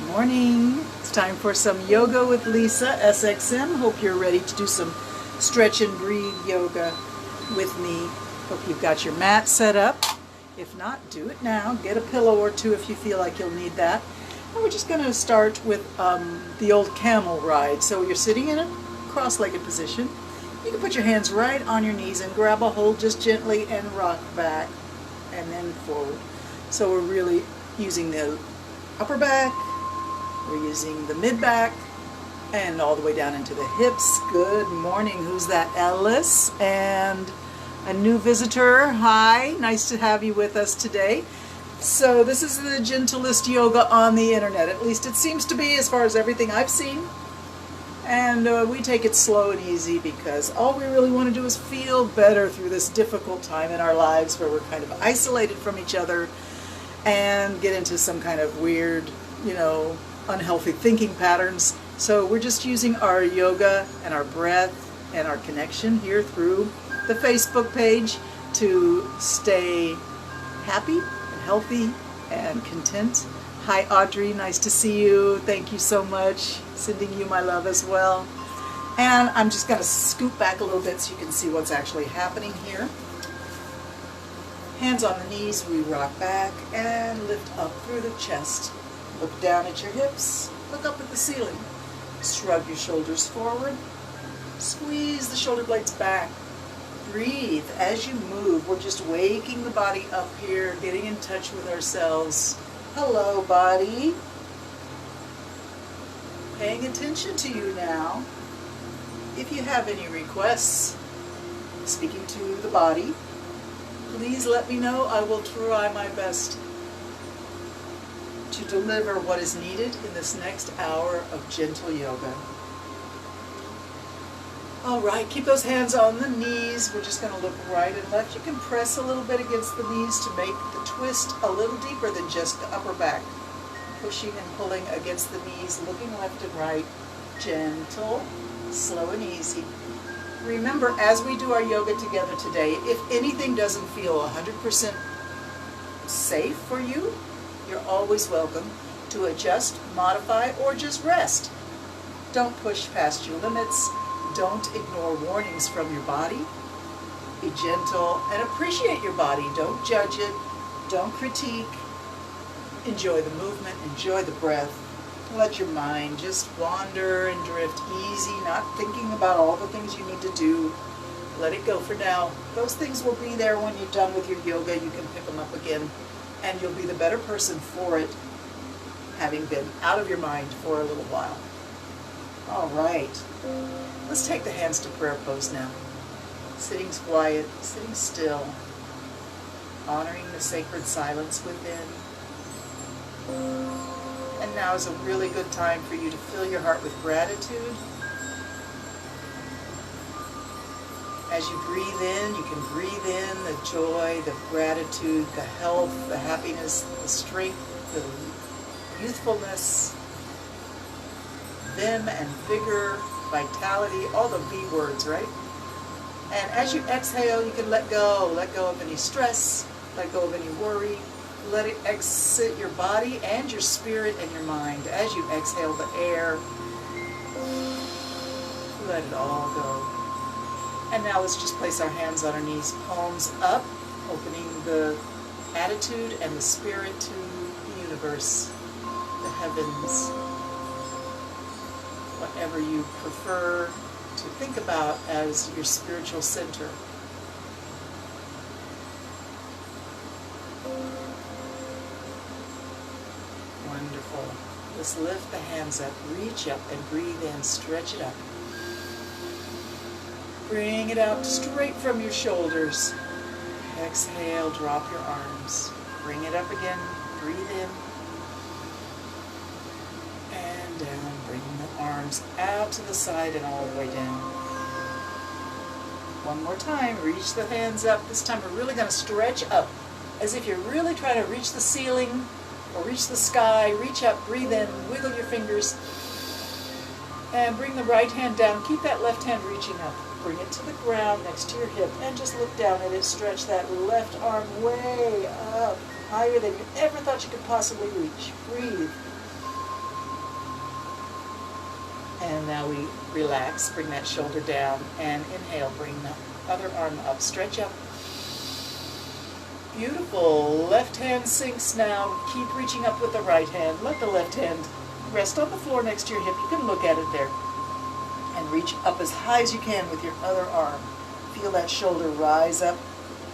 Morning. It's time for some yoga with Lisa, SXM. Hope you're ready to do some stretch and breathe yoga with me. Hope you've got your mat set up. If not, do it now. Get a pillow or two if you feel like you'll need that. And we're just going to start with the old Camel Ride. So you're sitting in a cross-legged position. You can put your hands right on your knees and grab a hold just gently and rock back and then forward. So we're really using the upper back. We're using the mid-back and all the way down into the hips. Good morning. Who's that? Ellis. And a new visitor. Hi. Nice to have you with us today. So this is the gentlest yoga on the internet. At least it seems to be as far as everything I've seen. And we take it slow and easy because all we really want to do is feel better through this difficult time in our lives where we're kind of isolated from each other and get into some kind of weird, unhealthy thinking patterns. So we're just using our yoga and our breath and our connection here through the Facebook page to stay happy and healthy and content. Hi Audrey, nice to see you. Thank you so much. Sending you my love as well. And I'm just going to scoot back a little bit so you can see what's actually happening here. Hands on the knees, we rock back and lift up through the chest. Look down at your hips, look up at the ceiling. Shrug your shoulders forward, squeeze the shoulder blades back. Breathe as you move. We're just waking the body up here, getting in touch with ourselves. Hello, body. Paying attention to you now. If you have any requests, speaking to the body, please let me know. I will try my best to deliver what is needed in this next hour of gentle yoga. All right, keep those hands on the knees. We're just going to look right and left. You can press a little bit against the knees to make the twist a little deeper than just the upper back. Pushing and pulling against the knees, looking left and right. Gentle, slow and easy. Remember, as we do our yoga together today, if anything doesn't feel 100% safe for you, you're always welcome to adjust, modify, or just rest. Don't push past your limits. Don't ignore warnings from your body. Be gentle and appreciate your body. Don't judge it. Don't critique. Enjoy the movement. Enjoy the breath. Let your mind just wander and drift easy, not thinking about all the things you need to do. Let it go for now. Those things will be there when you're done with your yoga. You can pick them up again, and you'll be the better person for it, having been out of your mind for a little while. All right. Let's take the hands to prayer pose now. Sitting quiet, sitting still, honoring the sacred silence within. And now is a really good time for you to fill your heart with gratitude. As you breathe in, you can breathe in the joy, the gratitude, the health, the happiness, the strength, the youthfulness, vim and vigor, vitality, all the V words, right? And as you exhale, you can let go of any stress, let go of any worry. Let it exit your body and your spirit and your mind. As you exhale the air, let it all go. And now let's just place our hands on our knees, palms up, opening the attitude and the spirit to the universe, the heavens, whatever you prefer to think about as your spiritual center. Wonderful. Let's lift the hands up, reach up and breathe in, stretch it up. Bring it out straight from your shoulders. Exhale, drop your arms. Bring it up again, breathe in. And down, bring the arms out to the side and all the way down. One more time, reach the hands up. This time we're really going to stretch up as if you're really trying to reach the ceiling or reach the sky. Reach up, breathe in, wiggle your fingers, and bring the right hand down. Keep that left hand reaching up. Bring it to the ground next to your hip and just look down at it. Stretch that left arm way up, higher than you ever thought you could possibly reach. Breathe. And now we relax, bring that shoulder down, and inhale, bring the other arm up, stretch up. Beautiful. Left hand sinks now. Keep reaching up with the right hand. Let the left hand rest on the floor next to your hip. You can look at it there. And reach up as high as you can with your other arm. Feel that shoulder rise up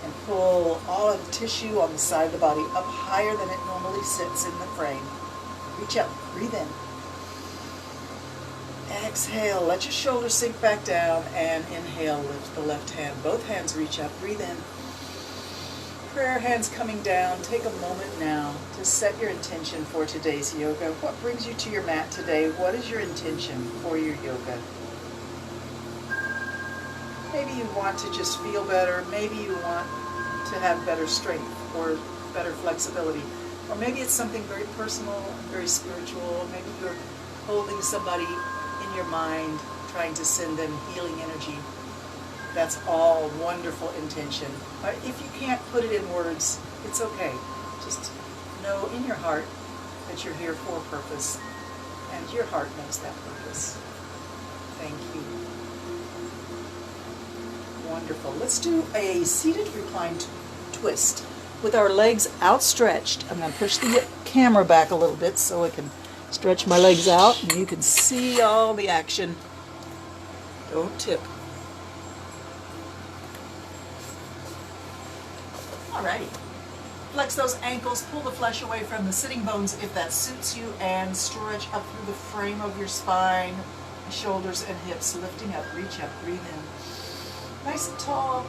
and pull all of the tissue on the side of the body up higher than it normally sits in the frame. Reach up. Breathe in. Exhale. Let your shoulders sink back down, and inhale. Lift the left hand. Both hands reach up. Breathe in. Prayer hands coming down. Take a moment now to set your intention for today's yoga. What brings you to your mat today? What is your intention for your yoga? Maybe you want to just feel better. Maybe you want to have better strength or better flexibility. Or maybe it's something very personal, very spiritual. Maybe you're holding somebody in your mind, trying to send them healing energy. That's all wonderful intention. If you can't put it in words, it's okay. Just know in your heart that you're here for a purpose, and your heart knows that purpose. Thank you. Wonderful. Let's do a seated reclined twist with our legs outstretched. I'm going to push the camera back a little bit so I can stretch my legs out and you can see all the action. Don't tip. Alrighty. Flex those ankles, pull the flesh away from the sitting bones if that suits you, and stretch up through the frame of your spine, shoulders and hips, lifting up, reach up, breathe in. Nice and tall.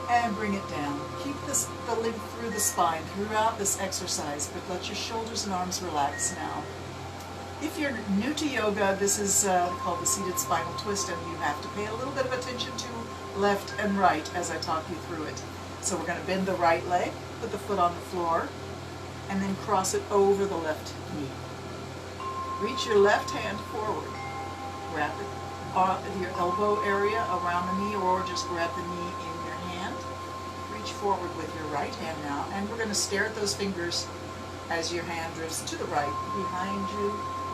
And bring it down. Keep the length through the spine throughout this exercise, but let your shoulders and arms relax now. If you're new to yoga, this is called the seated spinal twist, and you have to pay a little bit of attention to left and right as I talk you through it. So we're going to bend the right leg, put the foot on the floor, and then cross it over the left knee. Reach your left hand forward. Wrap it your elbow area around the knee, or just grab the knee in your hand. Reach forward with your right hand now, and we're going to stare at those fingers as your hand drifts to the right, behind you.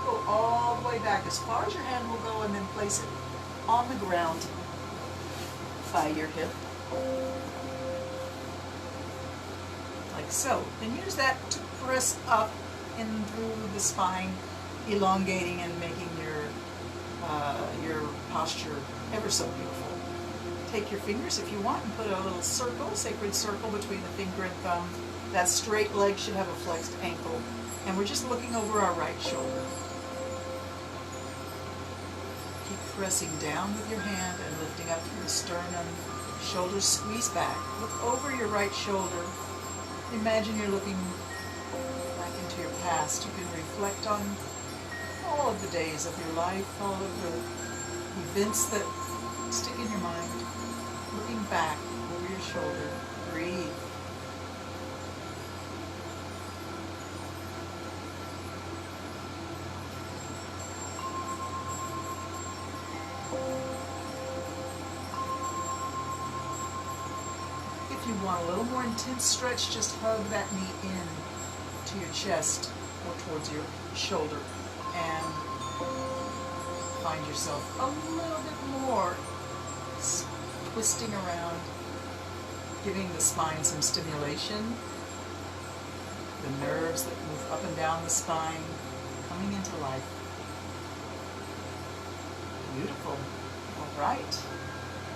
Go all the way back as far as your hand will go, and then place it on the ground by your hip. Like so. And use that to press up in through the spine, elongating and making your posture ever so beautiful. Take your fingers if you want and put a little circle, sacred circle between the finger and thumb. That straight leg should have a flexed ankle. And we're just looking over our right shoulder. Keep pressing down with your hand and lifting up through the sternum. Shoulders squeeze back. Look over your right shoulder. Imagine you're looking back into your past. You can reflect on all of the days of your life, all of the events that stick in your mind. Looking back over your shoulder. Breathe. If you want a little more intense stretch, just hug that knee in to your chest or towards your shoulder, and find yourself a little bit more twisting around, giving the spine some stimulation. The nerves that move up and down the spine coming into life. Beautiful. All right.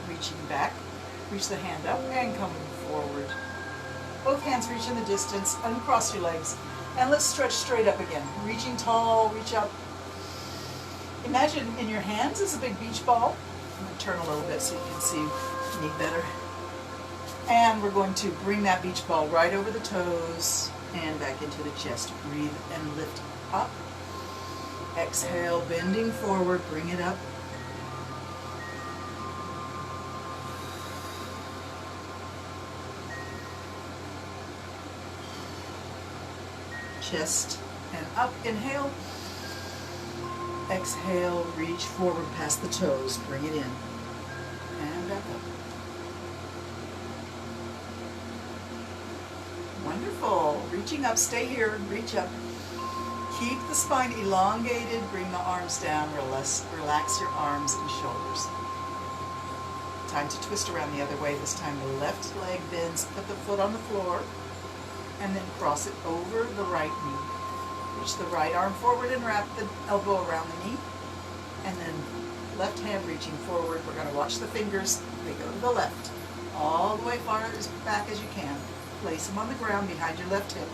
Reaching back. Reach the hand up and coming forward. Both hands reach in the distance. Uncross your legs. And let's stretch straight up again. Reaching tall, reach up. Imagine in your hands is a big beach ball. I'm going to turn a little bit so you can see me better. And we're going to bring that beach ball right over the toes and back into the chest. Breathe and lift up. Exhale, bending forward, bring it up. Chest and up. Inhale. Exhale, reach forward past the toes. Bring it in. And back up. Wonderful. Reaching up. Stay here. Reach up. Keep the spine elongated, bring the arms down, relax your arms and shoulders. Time to twist around the other way. This time the left leg bends, put the foot on the floor, and then cross it over the right knee. Reach the right arm forward and wrap the elbow around the knee, and then left hand reaching forward. We're going to watch the fingers. They go to the left, all the way far as back as you can. Place them on the ground behind your left hip.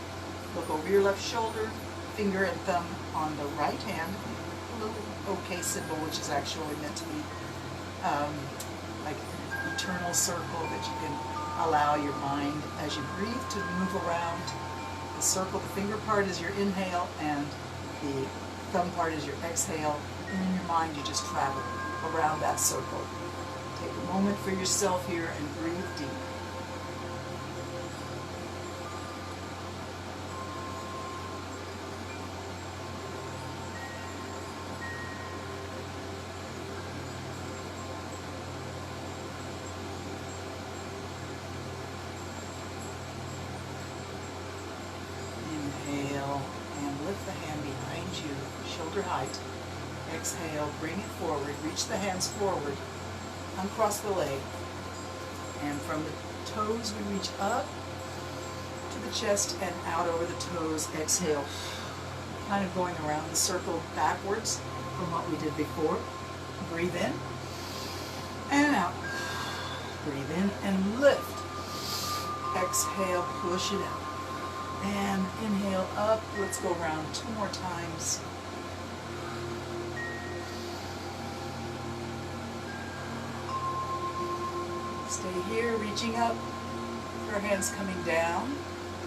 Look over your left shoulder, finger and thumb on the right hand. A little OK symbol, which is actually meant to be like an eternal circle that you can allow your mind, as you breathe, to move around. The circle, the finger part is your inhale, and the thumb part is your exhale. And in your mind, you just travel around that circle. Take a moment for yourself here and breathe deep. Inhale and lift the hand behind you, shoulder height. Exhale, bring it forward, reach the hands forward, uncross the leg, and from the toes we reach up to the chest and out over the toes. Exhale, kind of going around the circle backwards from what we did before. Breathe in and out. Breathe in and lift. Exhale, push it out. And inhale up. Let's go around 2 more times. Stay here, reaching up, your hands coming down.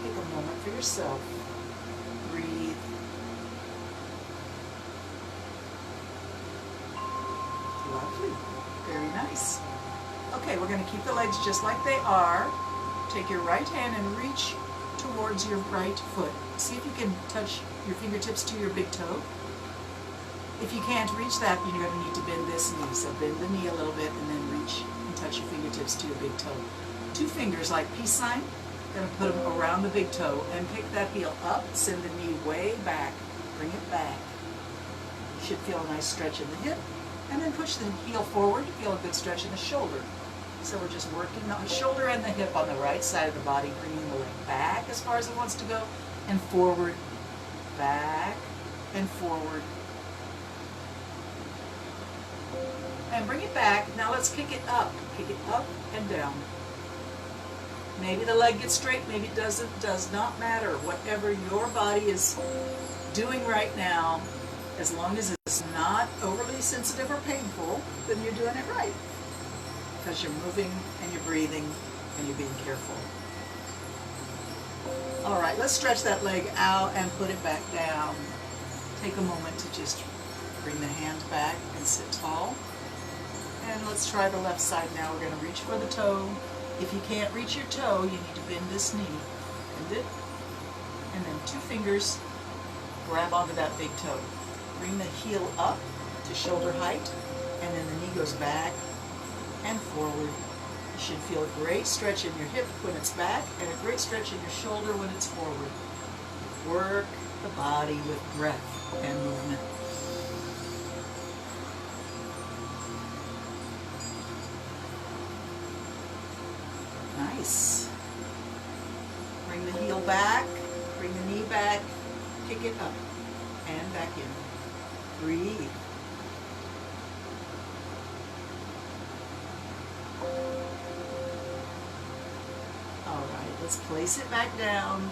Take a moment for yourself. Breathe. Lovely. Very nice. Okay, we're going to keep the legs just like they are. Take your right hand and reach towards your right foot. See if you can touch your fingertips to your big toe. If you can't reach that, you're going to need to bend this knee. So bend the knee a little bit and then reach and touch your fingertips to your big toe. 2 fingers like peace sign. Going to put them around the big toe and pick that heel up. Send the knee way back. Bring it back. You should feel a nice stretch in the hip. And then push the heel forward. Feel a good stretch in the shoulder. So we're just working on the shoulder and the hip on the right side of the body, bringing the leg back as far as it wants to go, and forward, back, and forward. And bring it back. Now let's kick it up. Kick it up and down. Maybe the leg gets straight, maybe it doesn't. Does not matter. Whatever your body is doing right now, as long as it's not overly sensitive or painful, then you're doing it right. Because you're moving and you're breathing and you're being careful. All right, let's stretch that leg out and put it back down. Take a moment to just bring the hand back and sit tall. And let's try the left side now. We're going to reach for the toe. If you can't reach your toe, you need to bend this knee. Bend it. And then 2 fingers grab onto that big toe. Bring the heel up to shoulder height, and then the knee goes back and forward. You should feel a great stretch in your hip when it's back and a great stretch in your shoulder when it's forward. Work the body with breath and movement. Nice. Bring the heel back, bring the knee back, kick it up and back in. Breathe. Let's place it back down.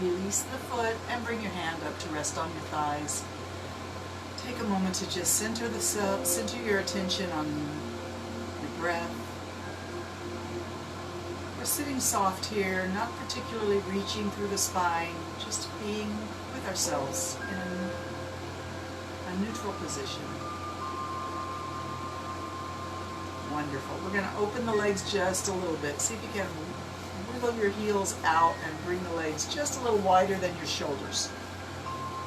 Release the foot and bring your hand up to rest on your thighs. Take a moment to just center your attention on your breath. We're sitting soft here, not particularly reaching through the spine, just being with ourselves in a neutral position. Wonderful. We're going to open the legs just a little bit. See if you can wiggle your heels out and bring the legs just a little wider than your shoulders.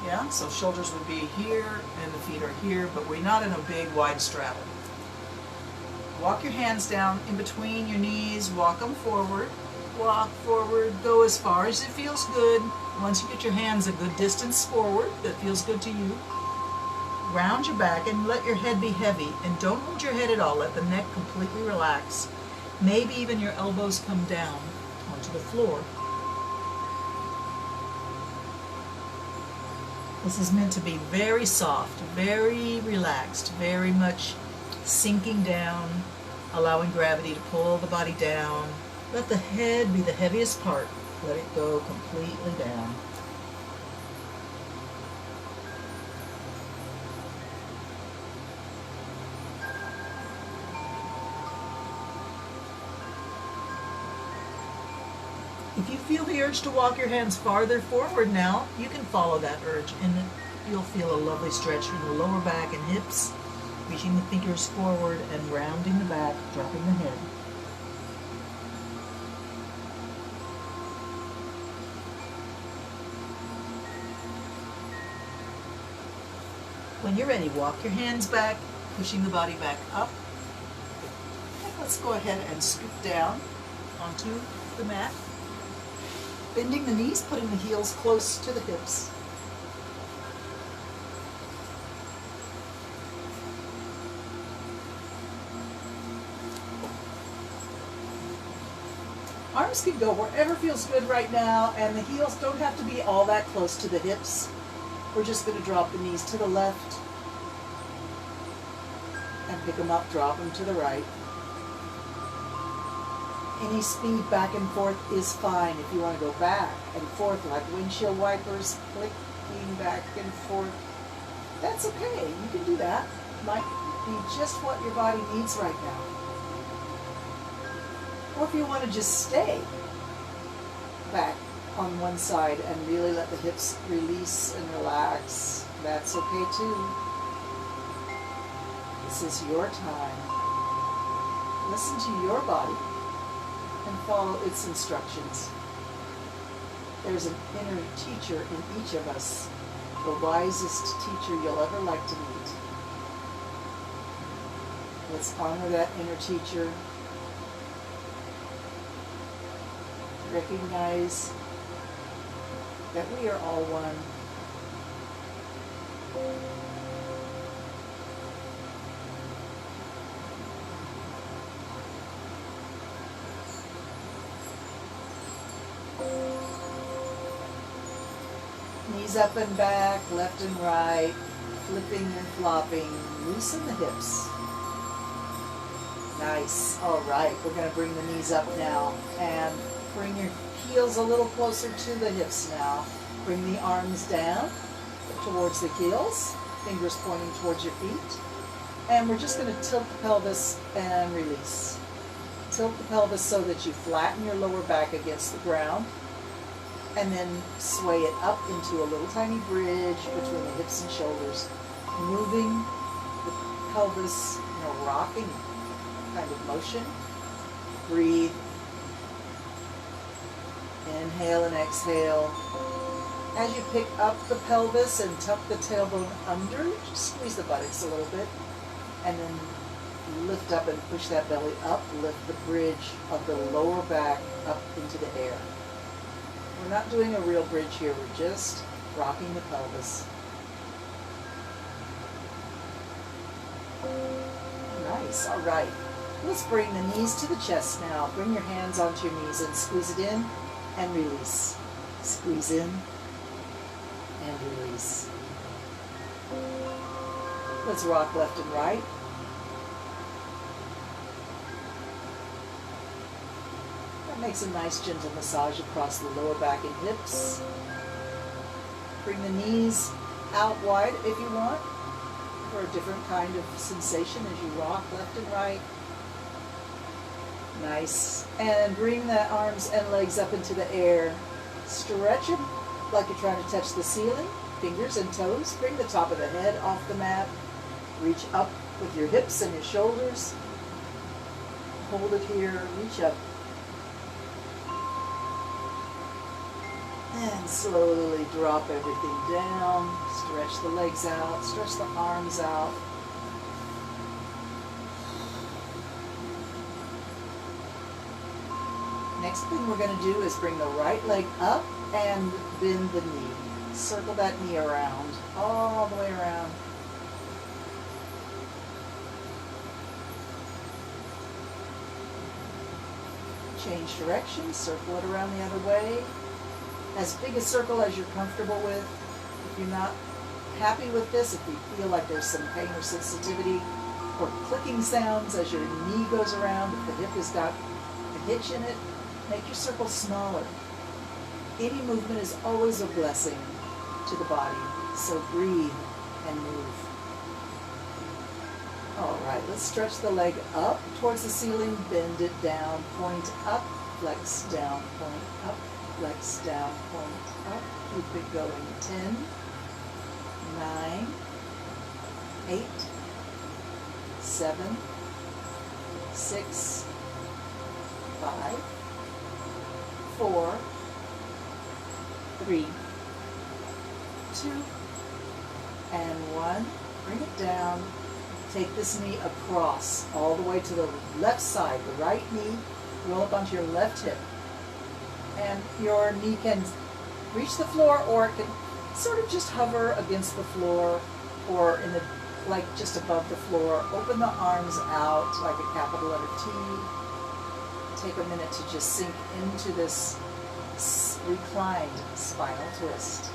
Yeah, so shoulders would be here and the feet are here, but we're not in a big wide straddle. Walk your hands down in between your knees, walk them forward, walk forward, go as far as it feels good. Once you get your hands a good distance forward that feels good to you, round your back and let your head be heavy, and don't hold your head at all. Let the neck completely relax. Maybe even your elbows come down onto the floor. This is meant to be very soft, very relaxed, very much sinking down, allowing gravity to pull the body down. Let the head be the heaviest part. Let it go completely down. If you feel the urge to walk your hands farther forward now, you can follow that urge, and you'll feel a lovely stretch in the lower back and hips, reaching the fingers forward and rounding the back, dropping the head. When you're ready, walk your hands back, pushing the body back up. And let's go ahead and scoop down onto the mat. Bending the knees, putting the heels close to the hips. Arms can go wherever feels good right now, and the heels don't have to be all that close to the hips. We're just going to drop the knees to the left and pick them up, drop them to the right. Any speed back and forth is fine. If you want to go back and forth like windshield wipers, clicking back and forth, that's okay. You can do that. Might be just what your body needs right now. Or if you want to just stay back on one side and really let the hips release and relax, that's okay too. This is your time. Listen to your body and follow its instructions. There's an inner teacher in each of us, the wisest teacher you'll ever like to meet. Let's honor that inner teacher. Recognize that we are all one. Knees up and back, left and right, flipping and flopping. Loosen the hips. Nice. All right, we're going to bring the knees up now and bring your heels a little closer to the hips now. Bring the arms down towards the heels, fingers pointing towards your feet. And we're just going to tilt the pelvis and release. Tilt the pelvis so that you flatten your lower back against the ground, and then sway it up into a little tiny bridge between the hips and shoulders, moving the pelvis in a rocking kind of motion. Breathe. Inhale and exhale. As you pick up the pelvis and tuck the tailbone under, just squeeze the buttocks a little bit, and then lift up and push that belly up. Lift the bridge of the lower back up into the air. We're not doing a real bridge here, we're just rocking the pelvis. Nice, all right. Let's bring the knees to the chest now. Bring your hands onto your knees and squeeze it in and release. Squeeze in and release. Let's rock left and right. Makes a nice gentle massage across the lower back and hips. Bring the knees out wide if you want for a different kind of sensation as you rock left and right. Nice. And bring the arms and legs up into the air. Stretch them like you're trying to touch the ceiling. Fingers and toes. Bring the top of the head off the mat. Reach up with your hips and your shoulders. Hold it here. Reach up. And slowly drop everything down. Stretch the legs out. Stretch the arms out. Next thing we're going to do is bring the right leg up and bend the knee. Circle that knee around, all the way around. Change direction, circle it around the other way. As big a circle as you're comfortable with. If you're not happy with this, if you feel like there's some pain or sensitivity or clicking sounds as your knee goes around, if the hip has got a hitch in it, make your circle smaller. Any movement is always a blessing to the body, so breathe and move. All right, let's stretch the leg up towards the ceiling, bend it down, point up, flex down, point up, flex down, point up. Keep it going. 10, 9, 8, 7, 6, 5, 4, 3, 2, and 1. Bring it down. Take this knee across all the way to the left side, the right knee. Roll up onto your left hip. And your knee can reach the floor, or it can sort of just hover against the floor, or in the, like just above the floor. Open the arms out like a capital letter T. Take a minute to just sink into this reclined spinal twist.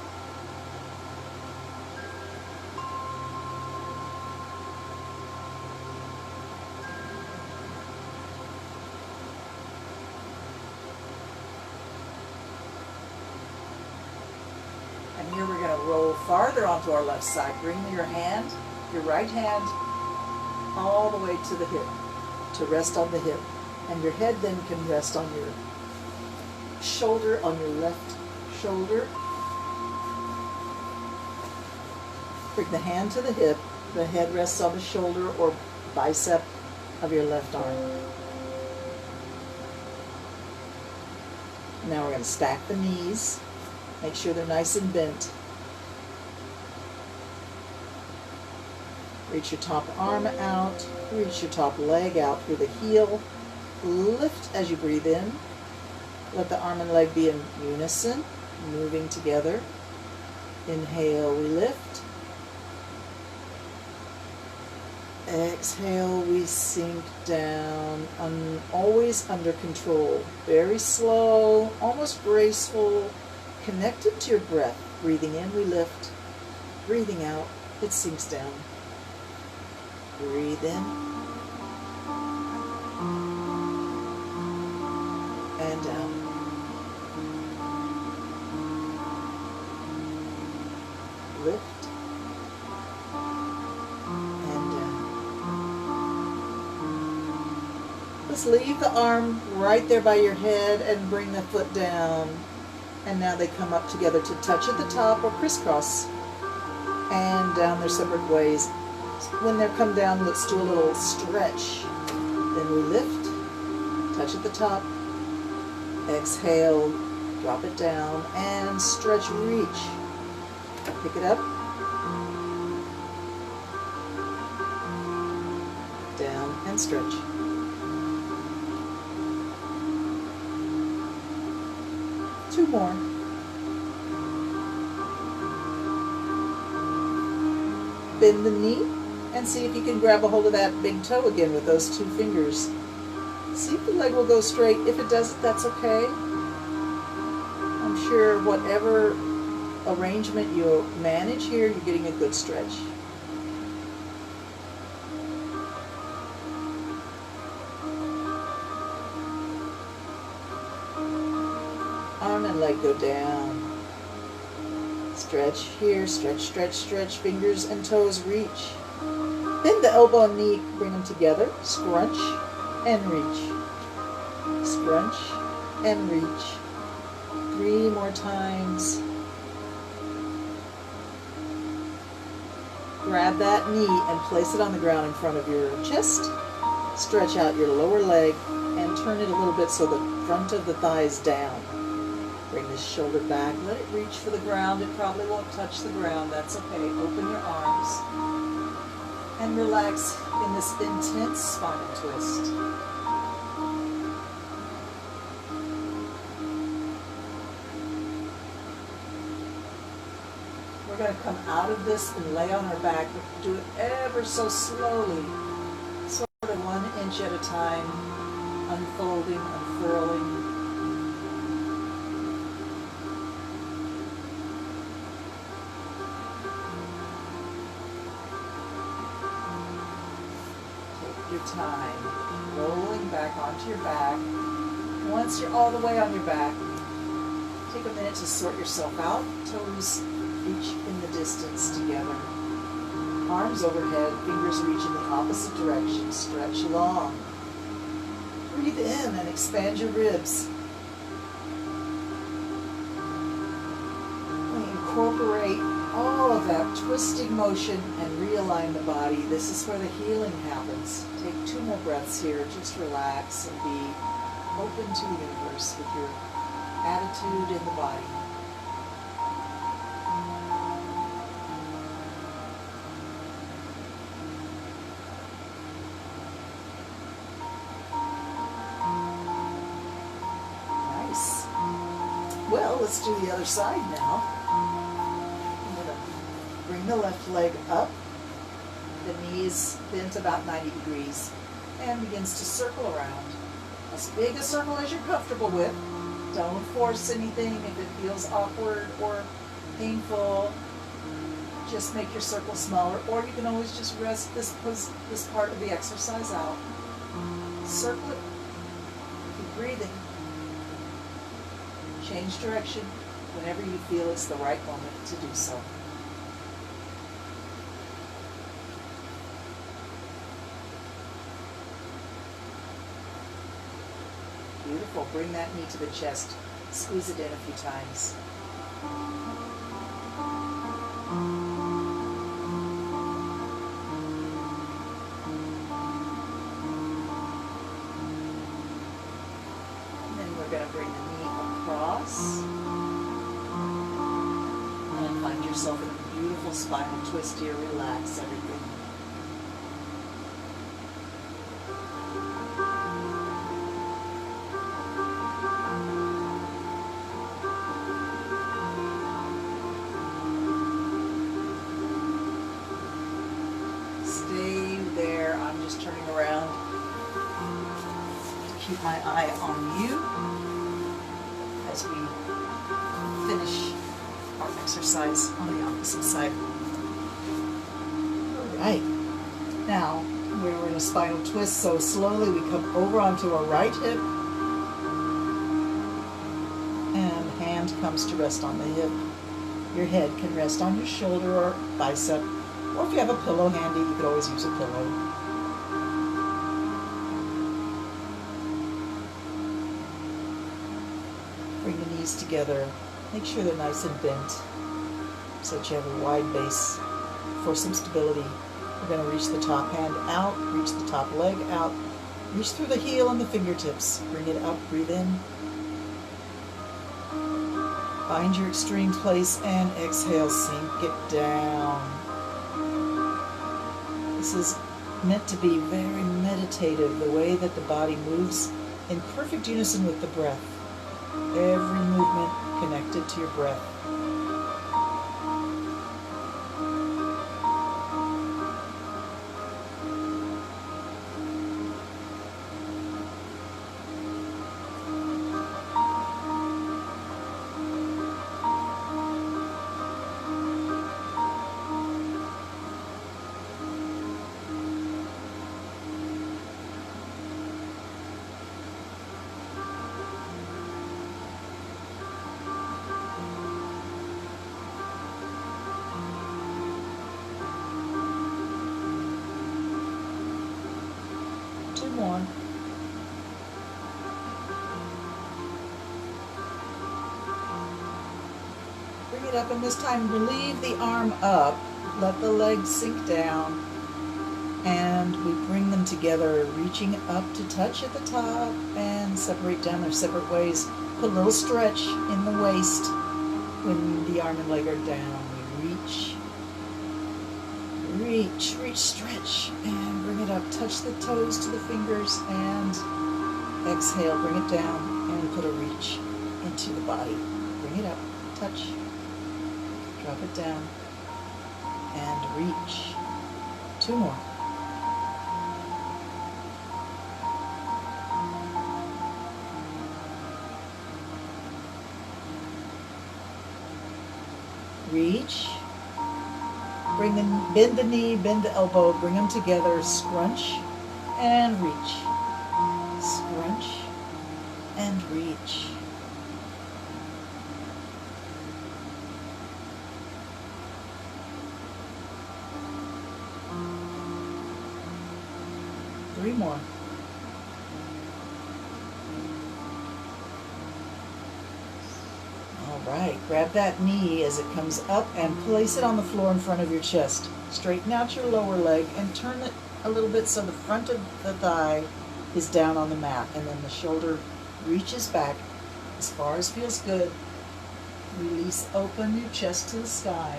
And here we're going to roll farther onto our left side. Bring your hand, your right hand, all the way to the hip, to rest on the hip. And your head then can rest on your shoulder, on your left shoulder. Bring the hand to the hip, the head rests on the shoulder or bicep of your left arm. Now we're going to stack the knees. Make sure they're nice and bent. Reach your top arm out, reach your top leg out through the heel. Lift as you breathe in. Let the arm and leg be in unison, moving together. Inhale, we lift. Exhale, we sink down, always under control. Very slow, almost graceful, connected to your breath. Breathing in, we lift. Breathing out, it sinks down. Breathe in. And down. Lift. And down. Let's leave the arm right there by your head and bring the foot down. And now they come up together to touch at the top or crisscross and down their separate ways. When they come down, let's do a little stretch. Then we lift, touch at the top, exhale, drop it down, and stretch, reach. Pick it up, down, and stretch. Two more. Bend the knee and see if you can grab a hold of that big toe again with those two fingers. See if the leg will go straight. If it doesn't, that's okay. I'm sure whatever arrangement you manage here, you're getting a good stretch. Arm and leg go down. Stretch here, stretch, stretch, stretch. Fingers and toes reach. Bend the elbow and knee, bring them together. Scrunch and reach. Scrunch and reach. 3 more times. Grab that knee and place it on the ground in front of your chest. Stretch out your lower leg and turn it a little bit so the front of the thigh is down. Bring this shoulder back. Let it reach for the ground. It probably won't touch the ground. That's okay. Open your arms. And relax in this intense spinal twist. We're going to come out of this and lay on our back, but do it ever so slowly, sort of 1 inch at a time, unfolding, unfurling. Take your time, rolling back onto your back. Once you're all the way on your back, take a minute to sort yourself out. Toes reach in the distance together. Arms overhead, fingers reach in the opposite direction. Stretch long. Breathe in and expand your ribs. We incorporate all of that twisting motion and realign the body. This is where the healing happens. Take 2 more breaths here. Just relax and be open to the universe with your attitude in the body. Nice. Well, let's do the other side now. I'm going to bring the left leg up, the knees bent about 90 degrees, and begins to circle around. As big a circle as you're comfortable with. Don't force anything if it feels awkward or painful. Just make your circle smaller, or you can always just rest this part of the exercise out. Circle it. Keep breathing. Change direction whenever you feel it's the right moment to do so. Beautiful. Bring that knee to the chest. Squeeze it in a few times. And then we're going to bring the knee across. And find yourself in a beautiful spinal twist here. Relax everything. Turning around to keep my eye on you as we finish our exercise on the opposite side. All right. Now we're in a spinal twist, so slowly we come over onto our right hip, and the hand comes to rest on the hip. Your head can rest on your shoulder or bicep, or if you have a pillow handy, you could always use a pillow. Bring the knees together. Make sure they're nice and bent so that you have a wide base for some stability. We're going to reach the top hand out, reach the top leg out, reach through the heel and the fingertips. Bring it up, breathe in. Find your extreme place and exhale, sink it down. This is meant to be very meditative, the way that the body moves in perfect unison with the breath. Every movement connected to your breath. More. Bring it up, and this time relieve the arm up. Let the legs sink down, and we bring them together, reaching up to touch at the top and separate down their separate ways. Put a little stretch in the waist when the arm and leg are down. We reach, stretch, and bring it up. Touch the toes to the fingers, and exhale, bring it down, and put a reach into the body. Bring it up, touch, drop it down. and reach. 2 more. Reach. Bend the knee, bend the elbow, bring them together, scrunch and reach. Scrunch and reach. Three more. All right, grab that knee as it comes up and place it on the floor in front of your chest. Straighten out your lower leg and turn it a little bit so the front of the thigh is down on the mat, and then the shoulder reaches back as far as feels good. Release, open your chest to the sky.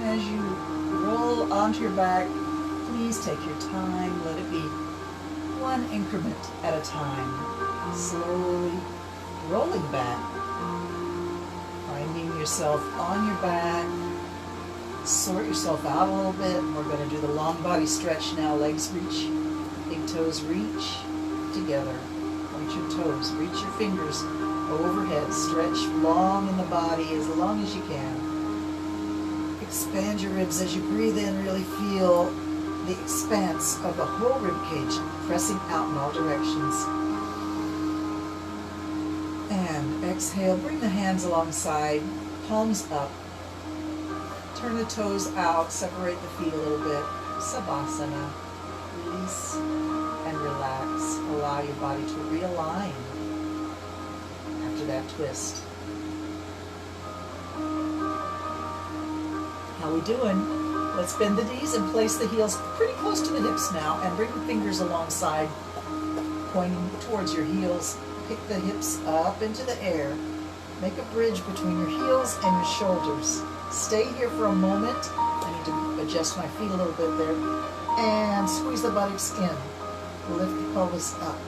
As you roll onto your back, please take your time. Let it be one increment at a time. Slowly rolling back, finding yourself on your back. Sort yourself out a little bit. We're going to do the long body stretch now. Legs reach, big toes reach together. Point your toes, reach your fingers overhead. Stretch long in the body as long as you can. Expand your ribs as you breathe in. Really feel the expanse of the whole rib cage pressing out in all directions. And exhale, bring the hands alongside, palms up. Turn the toes out, separate the feet a little bit. Savasana. Release and relax. Allow your body to realign after that twist. How we doing? Let's bend the knees and place the heels pretty close to the hips now, and bring the fingers alongside, pointing towards your heels. Pick the hips up into the air. Make a bridge between your heels and your shoulders. Stay here for a moment. I need to adjust my feet a little bit there. And squeeze the buttocks in. Lift the pelvis up.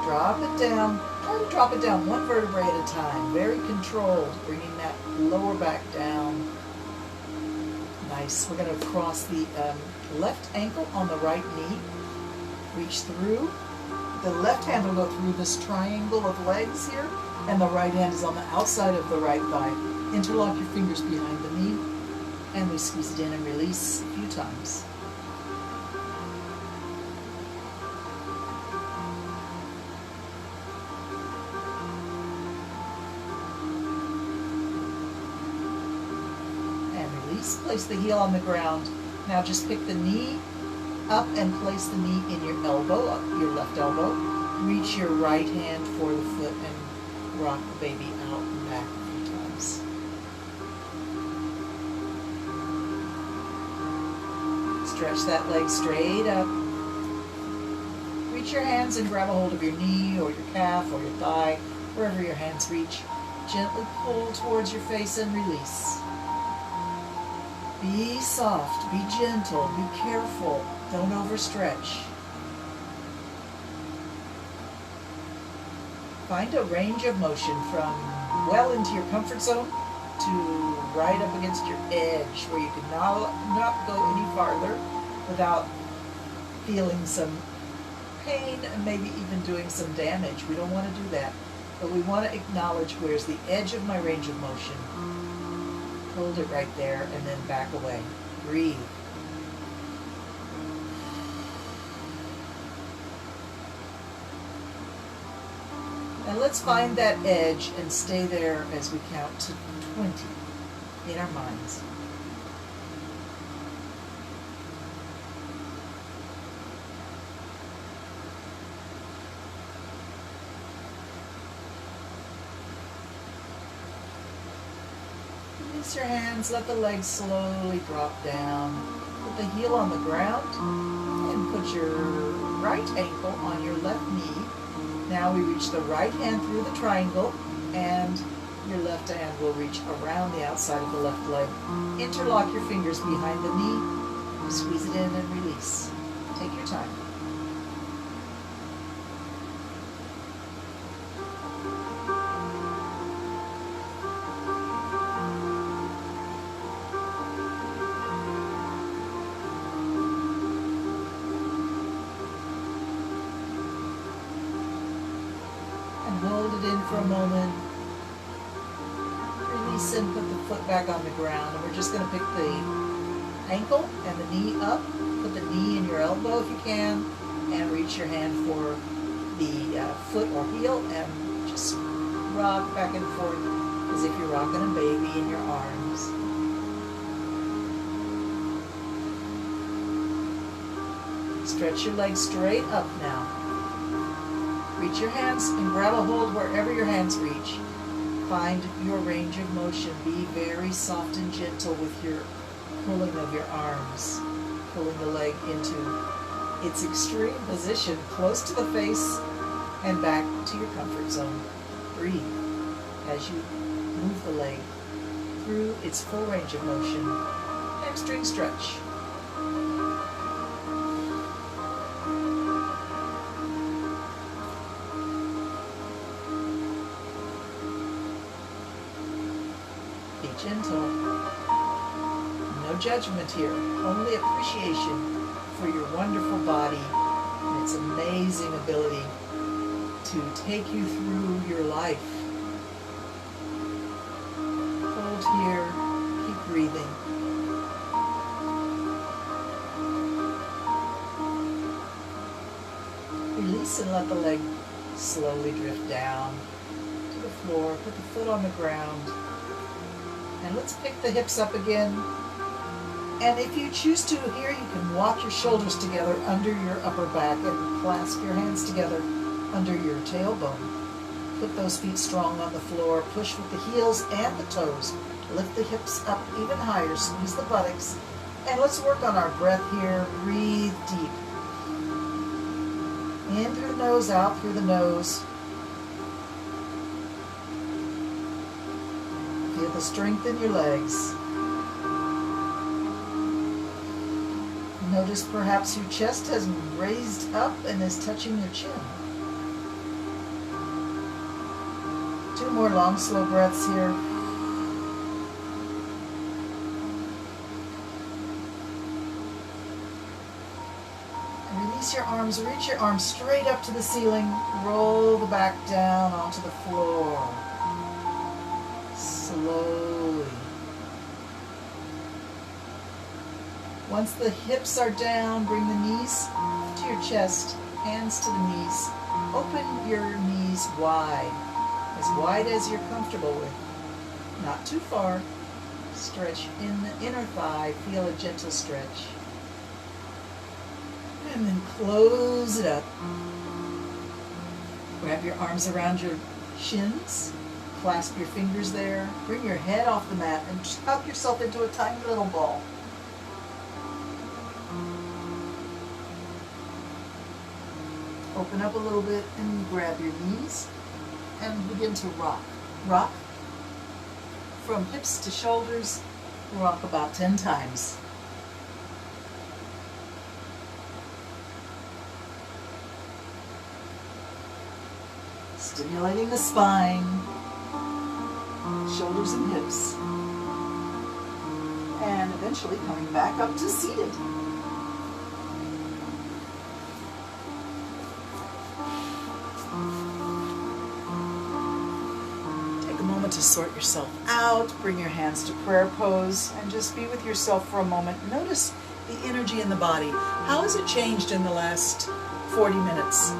Drop it down. Try to drop it down one vertebrae at a time. Very controlled, bringing that lower back down. Nice. We're going to cross the left ankle on the right knee. Reach through. The left hand will go through this triangle of legs here, and the right hand is on the outside of the right thigh. Interlock your fingers behind the knee, and we squeeze it in and release a few times. Place the heel on the ground. Now just pick the knee up and place the knee in your elbow, your left elbow. Reach your right hand for the foot and rock the baby out and back a few times. Stretch that leg straight up. Reach your hands and grab a hold of your knee or your calf or your thigh, wherever your hands reach. Gently pull towards your face and release. Be soft, be gentle, be careful, don't overstretch. Find a range of motion from well into your comfort zone to right up against your edge, where you can not go any farther without feeling some pain and maybe even doing some damage. We don't want to do that, but we want to acknowledge where's the edge of my range of motion. Hold it right there and then back away. Breathe. And let's find that edge and stay there as we count to 20 in our minds. Release your hands, let the legs slowly drop down. Put the heel on the ground and put your right ankle on your left knee. Now we reach the right hand through the triangle and your left hand will reach around the outside of the left leg. Interlock your fingers behind the knee, squeeze it in and release. Take your time. Hold it in for a moment. Release and put the foot back on the ground. And we're just going to pick the ankle and the knee up. Put the knee in your elbow if you can. And reach your hand for the foot or heel. And just rock back and forth as if you're rocking a baby in your arms. Stretch your legs straight up now. Reach your hands and grab a hold wherever your hands reach. Find your range of motion. Be very soft and gentle with your pulling of your arms. Pulling the leg into its extreme position, close to the face and back to your comfort zone. Breathe as you move the leg through its full range of motion. Hamstring stretch. Be gentle. No judgment here, only appreciation for your wonderful body and its amazing ability to take you through your life. Hold here, keep breathing. Release and let the leg slowly drift down to the floor. Put the foot on the ground. And let's pick the hips up again. And if you choose to here, you can walk your shoulders together under your upper back and clasp your hands together under your tailbone. Put those feet strong on the floor. Push with the heels and the toes. Lift the hips up even higher. Squeeze the buttocks. And let's work on our breath here. Breathe deep. In through the nose, out through the nose. Feel the strength in your legs. Notice perhaps your chest has raised up and is touching your chin. 2 more long, slow breaths here. And release your arms. Reach your arms straight up to the ceiling. Roll the back down onto the floor. Slowly. Once the hips are down, bring the knees to your chest, hands to the knees. Open your knees wide as you're comfortable with. Not too far. Stretch in the inner thigh. Feel a gentle stretch. And then close it up. Grab your arms around your shins. Clasp your fingers there. Bring your head off the mat and tuck yourself into a tiny little ball. Open up a little bit and grab your knees and begin to rock. Rock from hips to shoulders. Rock about 10 times. Stimulating the spine, shoulders and hips. And eventually coming back up to seated. To sort yourself out, bring your hands to prayer pose, and just be with yourself for a moment. Notice the energy in the body. How has it changed in the last 40 minutes?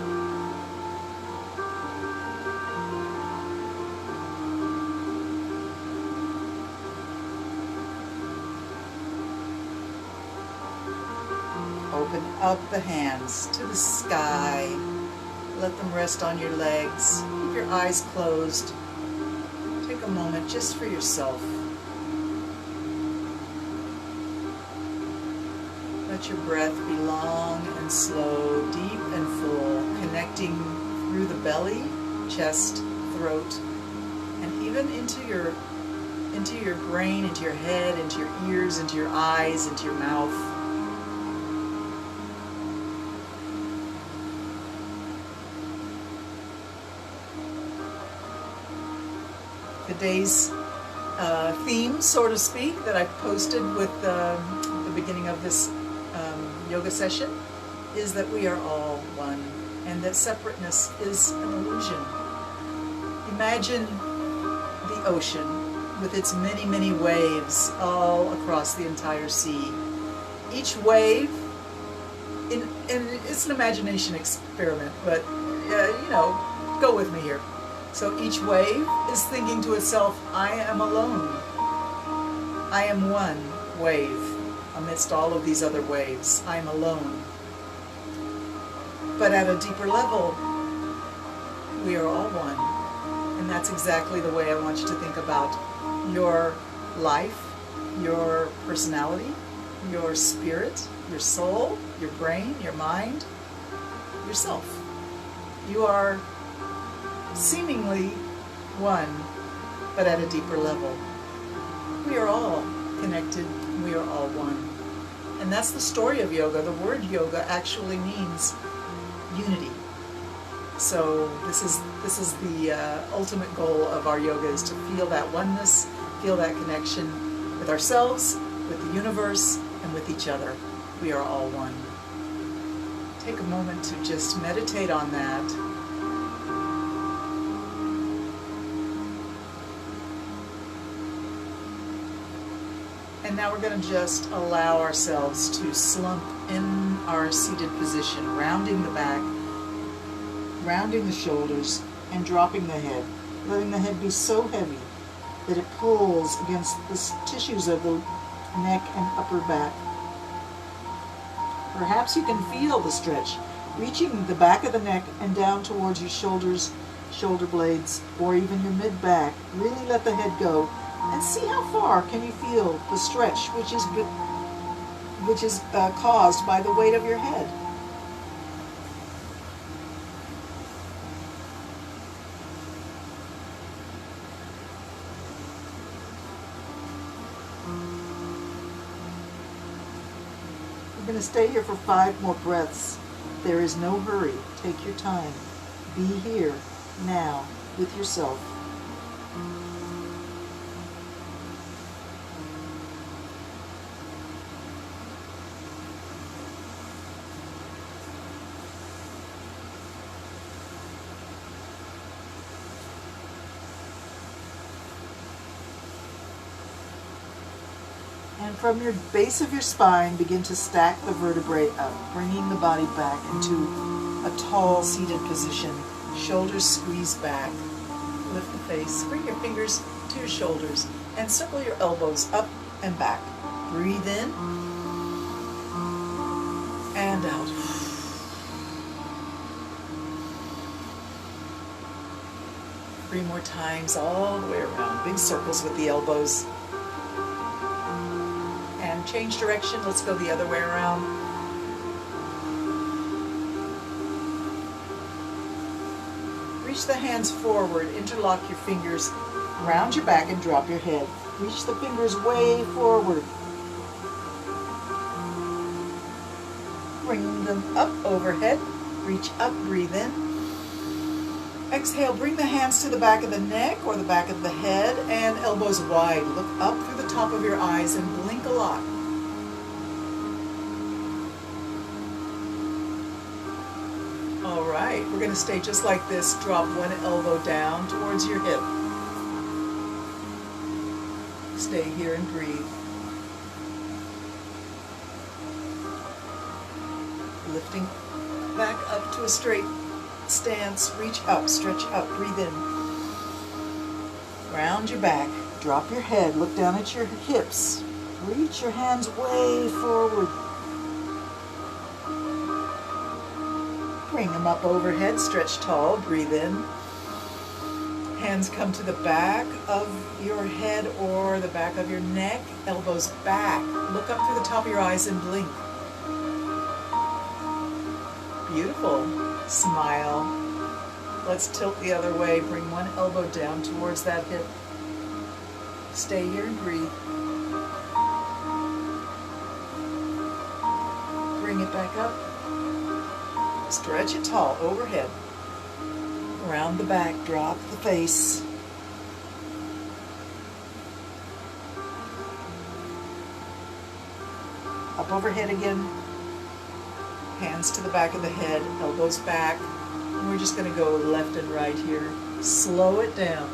Open up the hands to the sky. Let them rest on your legs. Keep your eyes closed. Take a moment just for yourself. Let your breath be long and slow, deep and full, connecting through the belly, chest, throat, and even into your brain, into your head, into your ears, into your eyes, into your mouth. Today's theme, so to speak, that I posted with the beginning of this yoga session is that we are all one, and that separateness is an illusion. Imagine the ocean with its many, many waves all across the entire sea. Each wave, and it's an imagination experiment, but you know, go with me here. So each wave is thinking to itself, I am alone. I am one wave amidst all of these other waves. I am alone. But at a deeper level, we are all one. And that's exactly the way I want you to think about your life, your personality, your spirit, your soul, your brain, your mind, yourself. You are seemingly one, but at a deeper level. We are all connected. We are all one. And that's the story of yoga. The word yoga actually means unity. So this is the ultimate goal of our yoga, is to feel that oneness, feel that connection with ourselves, with the universe, and with each other. We are all one. Take a moment to just meditate on that. And now we're going to just allow ourselves to slump in our seated position, rounding the back, rounding the shoulders, and dropping the head, letting the head be so heavy that it pulls against the tissues of the neck and upper back. Perhaps you can feel the stretch, reaching the back of the neck and down towards your shoulders, shoulder blades, or even your mid-back. Really let the head go. And see how far can you feel the stretch, which is caused by the weight of your head. We're going to stay here for 5 more breaths. There is no hurry. Take your time. Be here, now, with yourself. And from your base of your spine, begin to stack the vertebrae up, bringing the body back into a tall seated position. Shoulders squeeze back. Lift the face. Bring your fingers to your shoulders and circle your elbows up and back. Breathe in and out. 3 more times all the way around. Big circles with the elbows. And change direction. Let's go the other way around. Reach the hands forward. Interlock your fingers. Round your back and drop your head. Reach the fingers way forward. Bring them up overhead. Reach up. Breathe in. Exhale, bring the hands to the back of the neck or the back of the head and elbows wide. Look up through the top of your eyes and blink a lot. All right, we're going to stay just like this. Drop one elbow down towards your hip. Stay here and breathe. Lifting back up to a straight stance, reach up, stretch up, breathe in. Round your back, drop your head, look down at your hips, reach your hands way forward. Bring them up overhead, stretch tall, breathe in. Hands come to the back of your head or the back of your neck, elbows back. Look up through the top of your eyes and blink. Beautiful. Smile. Let's tilt the other way. Bring one elbow down towards that hip. Stay here and breathe. Bring it back up. Stretch it tall overhead. Around the back, drop the face. Up overhead again. Hands to the back of the head, elbows back. And we're just going to go left and right here. Slow it down.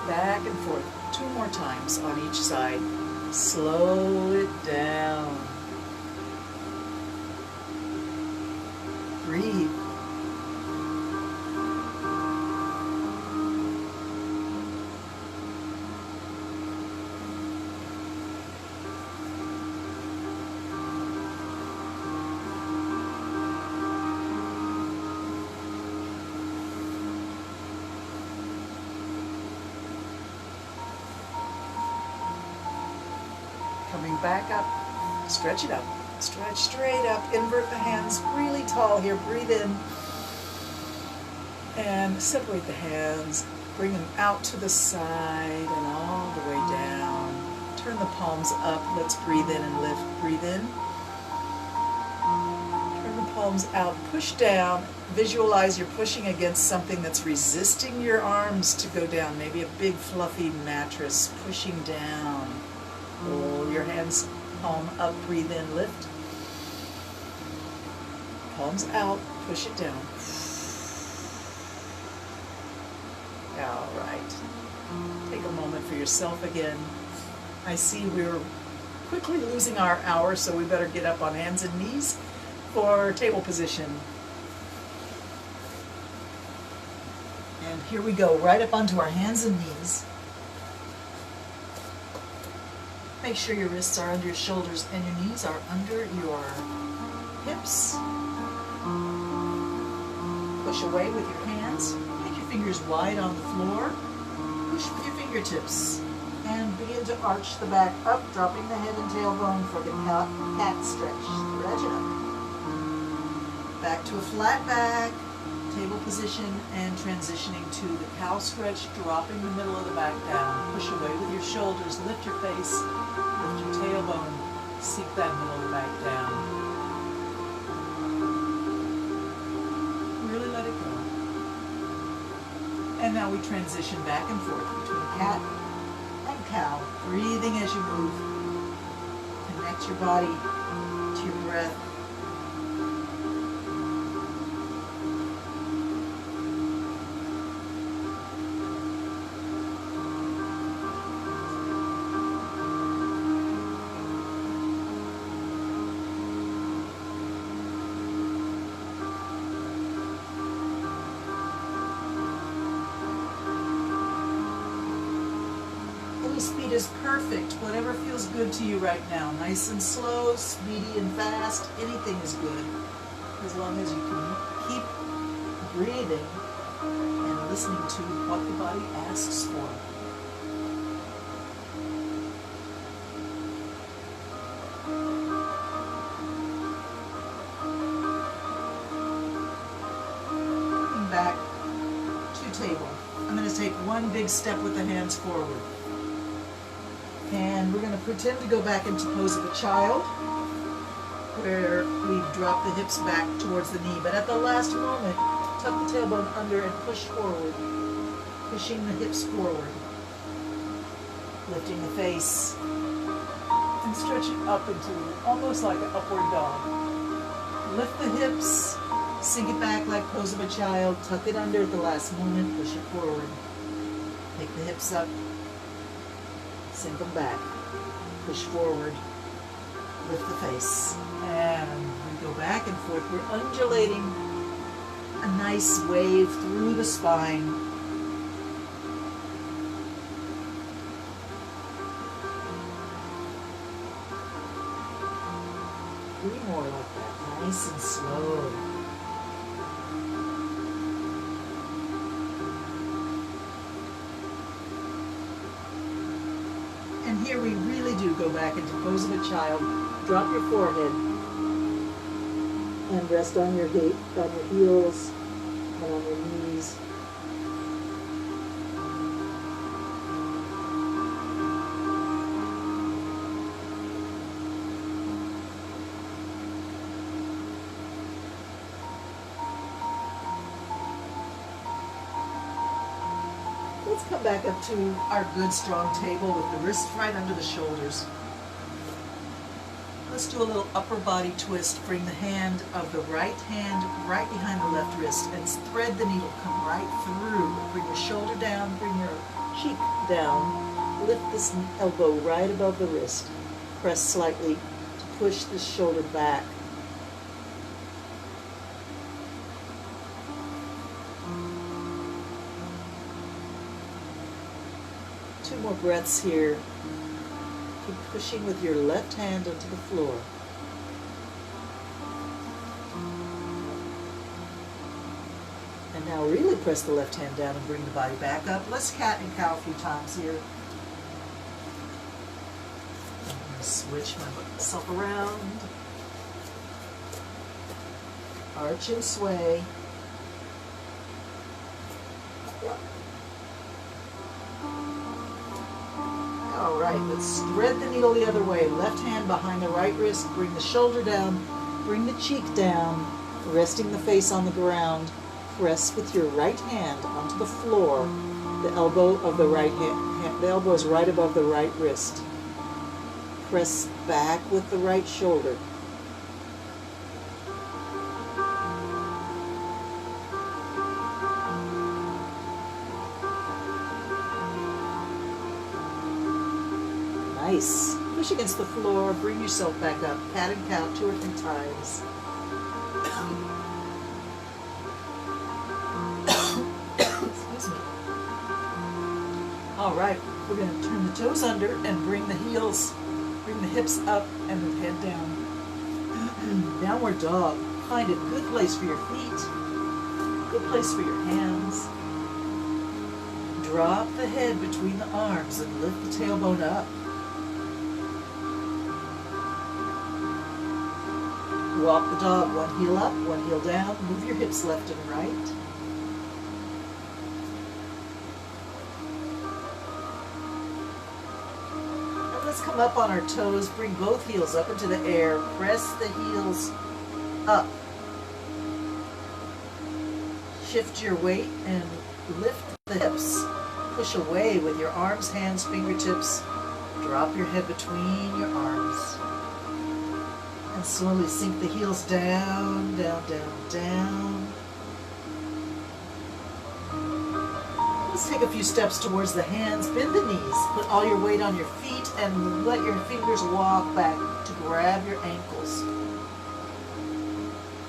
Back and forth. 2 more times on each side. Slow it down. Breathe. Coming back up, stretch it up, stretch straight up, invert the hands really tall here, breathe in, and separate the hands, bring them out to the side and all the way down, turn the palms up, let's breathe in and lift, breathe in, turn the palms out, push down, visualize you're pushing against something that's resisting your arms to go down, maybe a big fluffy mattress pushing down. Roll your hands, palm up, breathe in, lift. Palms out, push it down. All right. Take a moment for yourself again. I see we're quickly losing our hour, so we better get up on hands and knees for table position. And here we go, right up onto our hands and knees. Make sure your wrists are under your shoulders and your knees are under your hips. Push away with your hands. Make your fingers wide on the floor. Push with your fingertips. And begin to arch the back up, dropping the head and tailbone for the cat stretch. Stretch it up. Back to a flat back, table position, and transitioning to the cow stretch, dropping the middle of the back down. Push away with your shoulders, lift your face. Lift your tailbone, seek that middle of the back down. Really let it go. And now we transition back and forth between cat and cow, breathing as you move. Connect your body to your breath. Speed is perfect. Whatever feels good to you right now. Nice and slow, speedy and fast. Anything is good. As long as you can keep breathing and listening to what the body asks for. Coming back to table. I'm going to take one big step with the hands forward. And we're going to pretend to go back into pose of a child, where we drop the hips back towards the knee. But at the last moment, tuck the tailbone under and push forward, pushing the hips forward, lifting the face, and stretching up into almost like an upward dog. Lift the hips, sink it back like pose of a child, tuck it under at the last moment, push it forward. Take the hips up. Sink them back, push forward, lift the face, and we go back and forth. We're undulating a nice wave through the spine. 3 more like that, nice and slow. And here we really do go back into pose of a child. Drop your forehead and rest on your heels and on your knees. Let's come back up to our good strong table with the wrists right under the shoulders. Let's do a little upper body twist. Bring the hand of the right hand right behind the left wrist and thread the needle. Come right through. Bring your shoulder down, bring your cheek down. Lift this elbow right above the wrist. Press slightly to push the shoulder back. Two more breaths here. Keep pushing with your left hand onto the floor. And now really press the left hand down and bring the body back up. Let's cat and cow a few times here. I'm going to switch myself around. Arch and sway. All right, let's thread the needle the other way. Left hand behind the right wrist. Bring the shoulder down. Bring the cheek down. Resting the face on the ground. Press with your right hand onto the floor. The elbow of the right hand. The elbow is right above the right wrist. Press back with the right shoulder. Nice. Push against the floor, bring yourself back up. Cat and cow 2 or 3 times. Excuse me. All right, we're going to turn the toes under and bring the heels, bring the hips up and the head down. Downward dog. Find a good place for your feet, good place for your hands. Drop the head between the arms and lift the tailbone up. Walk the dog, one heel up, one heel down. Move your hips left and right. And let's come up on our toes. Bring both heels up into the air. Press the heels up. Shift your weight and lift the hips. Push away with your arms, hands, fingertips. Drop your head between your arms. And slowly sink the heels down, down, down, down. Let's take a few steps towards the hands. Bend the knees. Put all your weight on your feet and let your fingers walk back to grab your ankles.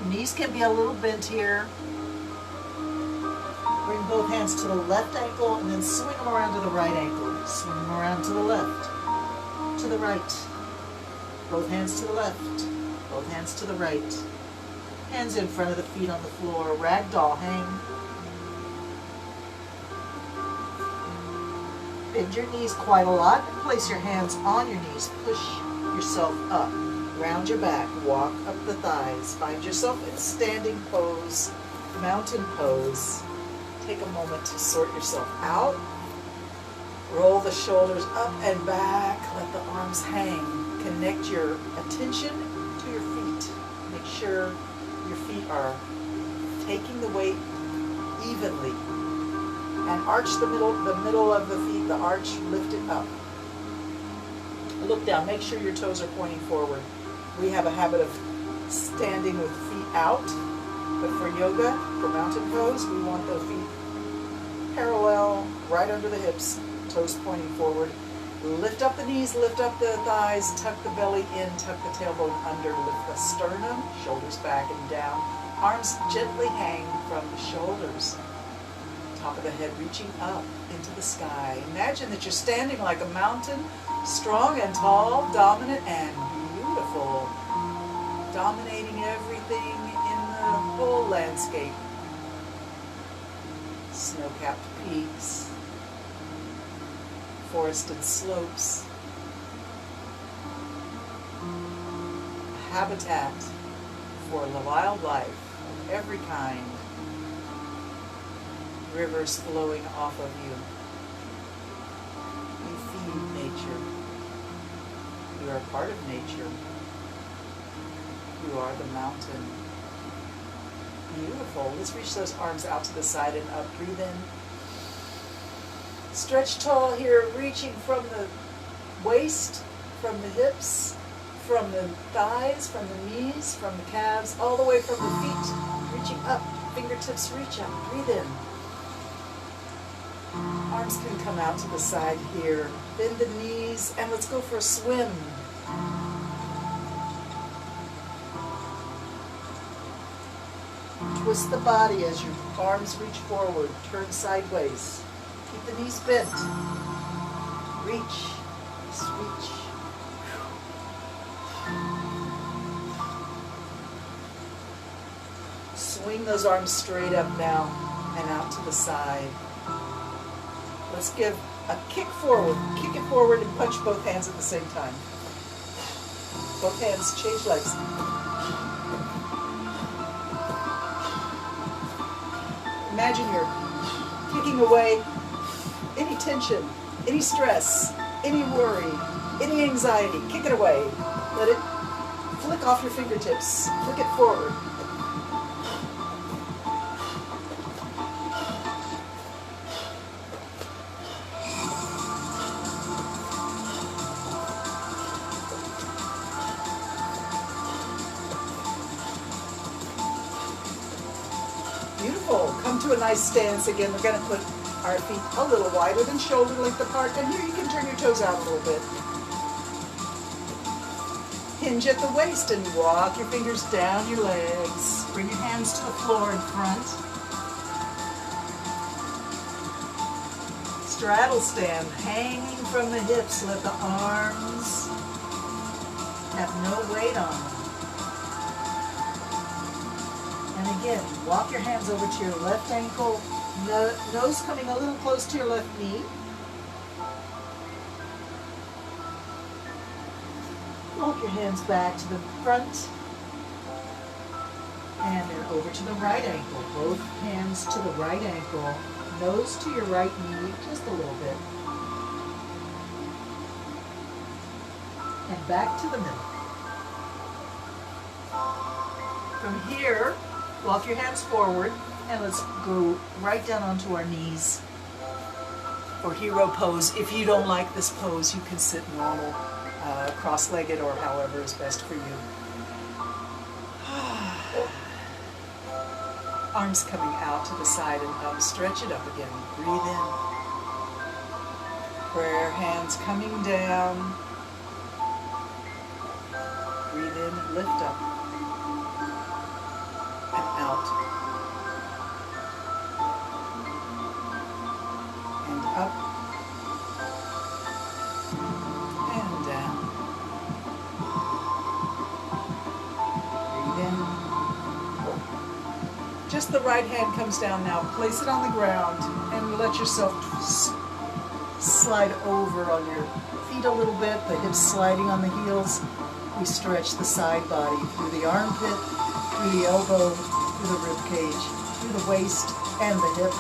Your knees can be a little bent here. Bring both hands to the left ankle and then swing them around to the right ankle. Swing them around to the left, to the right. Both hands to the left. Both hands to the right. Hands in front of the feet on the floor. Ragdoll hang. Bend your knees quite a lot. Place your hands on your knees. Push yourself up. Round your back. Walk up the thighs. Find yourself in standing pose. Mountain pose. Take a moment to sort yourself out. Roll the shoulders up and back. Let the arms hang. Connect your attention to your feet. Make sure your feet are taking the weight evenly. And arch the middle of the feet, the arch, lift it up. Look down, make sure your toes are pointing forward. We have a habit of standing with feet out, but for yoga, for mountain pose, we want the feet parallel, right under the hips, toes pointing forward. Lift up the knees, lift up the thighs, tuck the belly in, tuck the tailbone under, lift the sternum, shoulders back and down. Arms gently hang from the shoulders. Top of the head reaching up into the sky. Imagine that you're standing like a mountain, strong and tall, dominant and beautiful. Dominating everything in the whole landscape. Snow-capped peaks. Forested slopes, habitat for the wildlife of every kind. Rivers flowing off of you. You feed nature. You are part of nature. You are the mountain. Beautiful. Let's reach those arms out to the side and up. Breathe in. Stretch tall here, reaching from the waist, from the hips, from the thighs, from the knees, from the calves, all the way from the feet, reaching up. Fingertips reach up. Breathe in. Arms can come out to the side here. Bend the knees, and let's go for a swim. Twist the body as your arms reach forward. Turn sideways. Keep the knees bent. Reach. Just reach. Swing those arms straight up now and out to the side. Let's give a kick forward. Kick it forward and punch both hands at the same time. Both hands, change legs. Imagine you're kicking away any tension, any stress, any worry, any anxiety. Kick it away. Let it flick off your fingertips. Flick it forward. Beautiful. Come to a nice stance again. We're going to put our feet a little wider than shoulder length apart. And here you can turn your toes out a little bit. Hinge at the waist and walk your fingers down your legs. Bring your hands to the floor in front. Straddle stand, hanging from the hips. Let the arms have no weight on them. And again, walk your hands over to your left ankle, nose coming a little close to your left knee. Walk your hands back to the front, and then over to the right ankle. Both hands to the right ankle, nose to your right knee, just a little bit. And back to the middle. From here, walk your hands forward, and let's go right down onto our knees for hero pose. If you don't like this pose, you can sit normal, cross-legged, or however is best for you. Arms coming out to the side and up. Stretch it up again. Breathe in. Prayer hands coming down. Breathe in and lift up. And out. And up. And down. Breathe in. Just the right hand comes down now. Place it on the ground and let yourself slide over on your feet a little bit, the hips sliding on the heels. We stretch the side body through the armpit, through the elbow, through the rib cage, through the waist and the hip.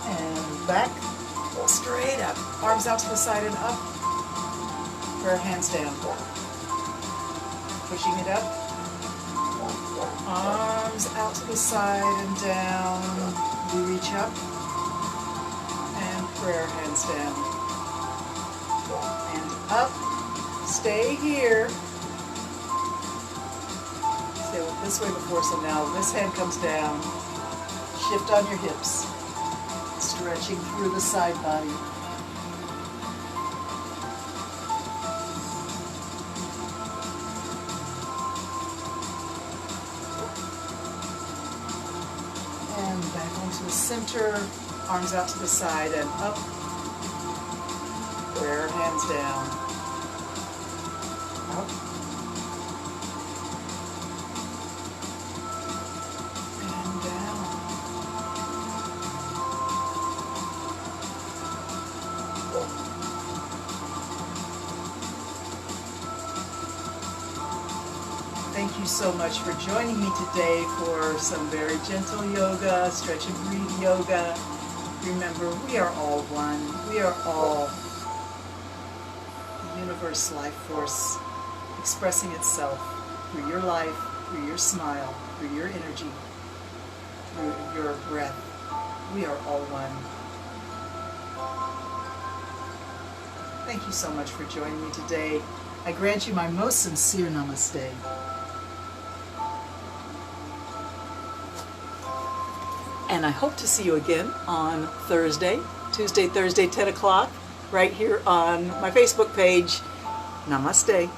And back, straight up. Arms out to the side and up. Prayer hands down. Pushing it up. Arms out to the side and down. We reach up. And prayer hands down. And up. Stay here. Stay this way before, so now this hand comes down. Shift on your hips. Stretching through the side body. And back onto the center. Arms out to the side and up. Prayer hands down. Up. And down. Thank you so much for joining me today for some very gentle yoga, stretch and breathe yoga. Remember, we are all one. We are all the universe life force expressing itself through your life, through your smile, through your energy, through your breath. We are all one. Thank you so much for joining me today. I grant you my most sincere namaste. And I hope to see you again on Tuesday, Thursday, 10 o'clock, right here on my Facebook page. Namaste.